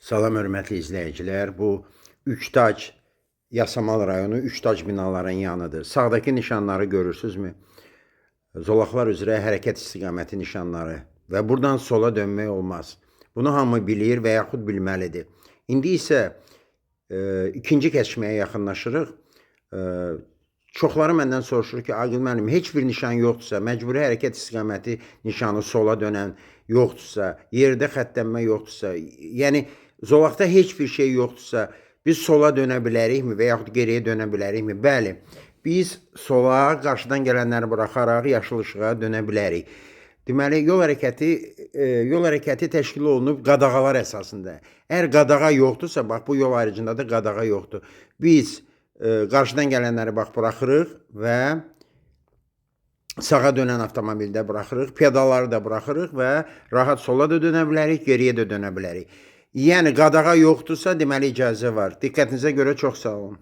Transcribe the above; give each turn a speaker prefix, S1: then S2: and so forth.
S1: Salam hörmətli izləyicilər. Bu Üçtac Yasamal rayonu Üçtac binaların yanıdır. Sağdakı nişanları görürsünüzmü? Zolaqlar üzrə hərəkət istiqaməti nişanları və buradan sola dönmək olmaz. Bunu hamı bilir və yaxud bilməlidir. İndi isə ikinci kəsməyə yaxınlaşırıq. Çoxları məndən soruşur ki, Aqil müəllim, heç bir nişan yoxdursa, məcburi hərəkət istiqaməti nişanı sola dönən yoxdursa, yerdə xəttənmə yoxdursa, yəni zolaqda heç bir şey yoxdursa, biz sola dönə bilərikmi və yaxud geriyə dönə bilərikmi? Bəli, biz sola qarşıdan gələnləri buraxaraq yaşıl işığa dönə bilərik. Deməli, yol hərəkəti təşkil olunub qadağalar əsasında. Əgər qadağa yoxdursa, bax bu yol ayrıcında da qadağa yoxdur. Biz qarşıdan gələnləri bax buraxırıq və sağa dönən avtomobildə buraxırıq, pedalları da buraxırıq və rahat sola da dönə bilərik, geriyə də dönə bilərik. Yəni qadağa yoxdursa, deməli icazə var. Diqqətinizə görə çox sağ olun.